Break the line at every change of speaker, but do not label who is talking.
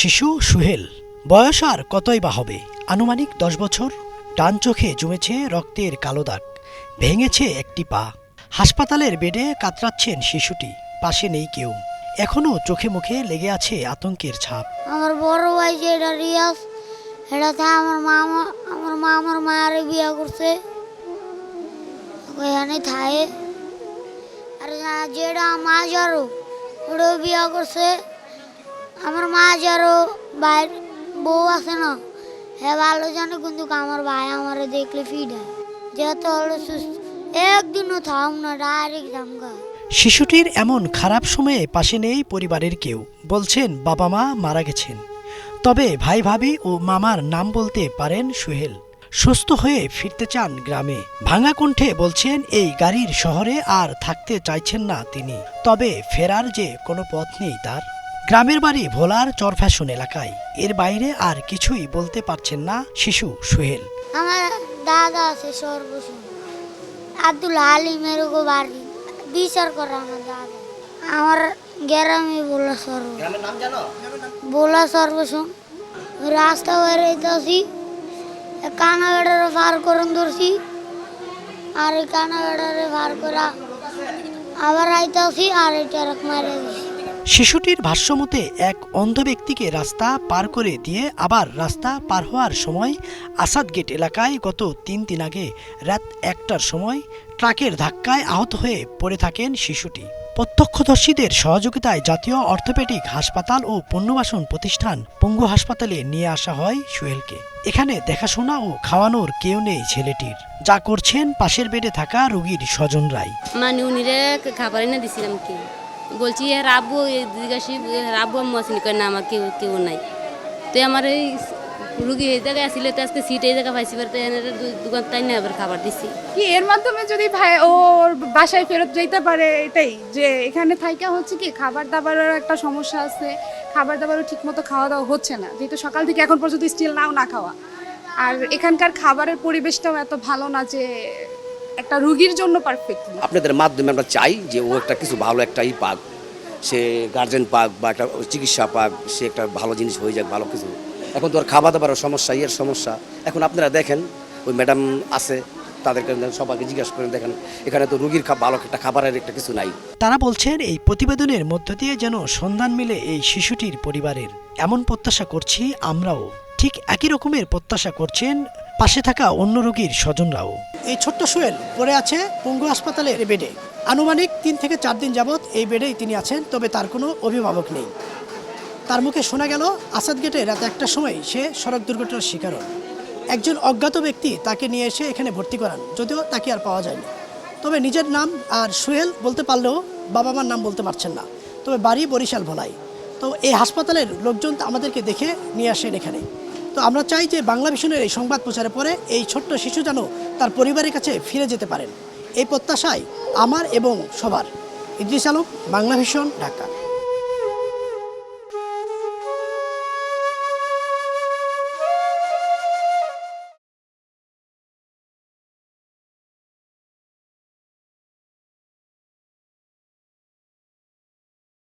শিশু সুহেল, বয়স আর কতই বা হবে, আনুমানিক 10 বছর। ডান চোখে জমেছে রক্তের কালো দাগ, ভেঙেছে একটি পা। হাসপাতালের বেডে কাতরাচ্ছেন শিশুটি, পাশে নেই কেউ। এখনো চোখে মুখে লেগে আছে আতঙ্কের ছাপ।
আমার বড় ভাই যেটা রিয়াজ, এটাতে আমার মা আমার মায়ের বিয়ে করছে, ওইখানে থাকে। আর যেটা মা যারো ওটাও বিয়ে করছে। আমার মা যারো ভাইয়ের বউ আছে না, হ্যাঁ ভালো জানে, কিন্তু আমার ভাই আমার দেখলে ফিডায়, যেহেতু হলো সুস্থ, একদিনও থাম না, ডাইরেক্ট থামগা।
শিশুটির এমন খারাপ সময়ে পাশে নেই পরিবারের কেউ। বলছেন বাবা মা মারা গেছেন, তবে ভাই ভাবি ও মামার নাম বলতে পারেন সুহেল। সুস্থ হয়ে ফিরতে চান গ্রামে। ভাঙা কণ্ঠে বলছেন এই গাড়ির শহরে আর থাকতে চাইছেন না তিনি, তবে ফেরার যে কোনো পথ নেই তার। গ্রামের বাড়ি ভোলার চরফ্যাশন এলাকায়, এর বাইরে আর কিছুই বলতে পারছেন না শিশু সুহেল।
আমার দাদা আছে সর্বসম, আব্দুল হালিমের গো বাড়ি বিচার করে আমার দাদা। আমার গ্রামে বলা সর্ব, বলা সর্বসম। রাস্তা বেরোইতেছি, কানাগাড়ারে পার করুন ধরছি, আর এই কানাগাড়ারে পার করা আবার আইতেছি, আর এটা মারে দিছি।
শিশুটির ভাষ্যমতে এক অন্ধ ব্যক্তিকে রাস্তা পার করে দিয়ে আবার রাস্তা পার হওয়ার সময় আসাদ গেট এলাকায় গত 3 দিন আগে রাত 1টার সময় ট্রাকের ধাক্কায় আহত হয়ে পড়ে থাকেন শিশুটি। প্রত্যক্ষদর্শীদের সহযোগিতায় জাতীয় অর্থোপেডিক হাসপাতাল ও পুনর্বাসন প্রতিষ্ঠান পঙ্গু হাসপাতালে নিয়ে আসা হয় সুহেলকে। এখানে দেখাশোনা ও খাওয়ানোর কেউ নেই ছেলেটির, যা করছেন পাশের বেডে থাকা রোগীর স্বজনরাই।
মানে উনিরে খাবার এনে দিছিলাম, কি বলছি রাবু জিজ্ঞাসি রাবু আম্মু আসেনি, কয় না আমার কেউ কেউ নাই। তো আমার এই রুগী এই জায়গায় আসলে, তো আজকে সিট এই জায়গায় পাইছি, তো দোকান তাই না আবার খাবার দিছি।
কি এর মাধ্যমে যদি ভাই ওর বাসায় ফেরত যেতে পারে, এটাই যে এখানে থাইকা হচ্ছে কি খাবার দাবারের একটা সমস্যা আছে, খাবার দাবারও ঠিকমতো খাওয়া দাওয়া হচ্ছে না, যেহেতু সকাল থেকে এখন পর্যন্ত স্টিল নাও না খাওয়া। আর এখানকার খাবারের পরিবেশটাও এত ভালো না যে একটা রুগীর জন্য পারফেক্ট।
আপনাদের মাধ্যমে আমরা চাই যে ও একটা কিছু ভালো একটা পাক, সে গার্জেন পাক বা একটা চিকিৎসা পাক, সে একটা ভালো জিনিস হয়ে যাক, ভালো কিছু। এখন তো আর খাওয়া দাওয়ার সমস্যা, ইয়ের সমস্যা। এখন আপনারা দেখেন ওই ম্যাডাম আছে, তাদেরকে সবাইকে জিজ্ঞাসা করে দেখেন, এখানে তো রুগীর ভালো একটা খাবারের একটা কিছু নাই।
তারা বলছেন এই প্রতিবেদনের মধ্য দিয়ে যেন সন্ধান মিলে এই শিশুটির পরিবারের, এমন প্রত্যাশা করছি আমরাও। ঠিক একই রকমের প্রত্যাশা করছেন পাশে থাকা অন্য রোগীর স্বজনরাও। এই ছোট্ট সুহেল পড়ে আছে পঙ্গু হাসপাতালের বেডে। আনুমানিক 3 থেকে 4 দিন যাবৎ এই বেডেই তিনি আছেন, তবে তার কোনো অভিভাবক নেই। তার মুখে শোনা গেল আসাদ গেটে রাত 1টার সময় সে সড়ক দুর্ঘটনার শিকার হন। একজন অজ্ঞাত ব্যক্তি তাকে নিয়ে এসে এখানে ভর্তি করান, যদিও তাকে আর পাওয়া যায়নি। তবে নিজের নাম আর সুহেল বলতে পারলেও বাবা মার নাম বলতে পারছেন না, তবে বাড়ি বরিশাল ভোলায়। তো এই হাসপাতালের লোকজন আমাদেরকে দেখে নিয়ে আসেন এখানে। তো আমরা চাই যে বাংলা ভিশনের এই সংবাদ প্রচারের পরে এই ছোট্ট শিশু যেন তার পরিবারের কাছে ফিরে যেতে পারেন, এই প্রত্যাশায় আমার এবং সবার। ইদ্রিস আলম, বাংলা ভিশন, ঢাকা।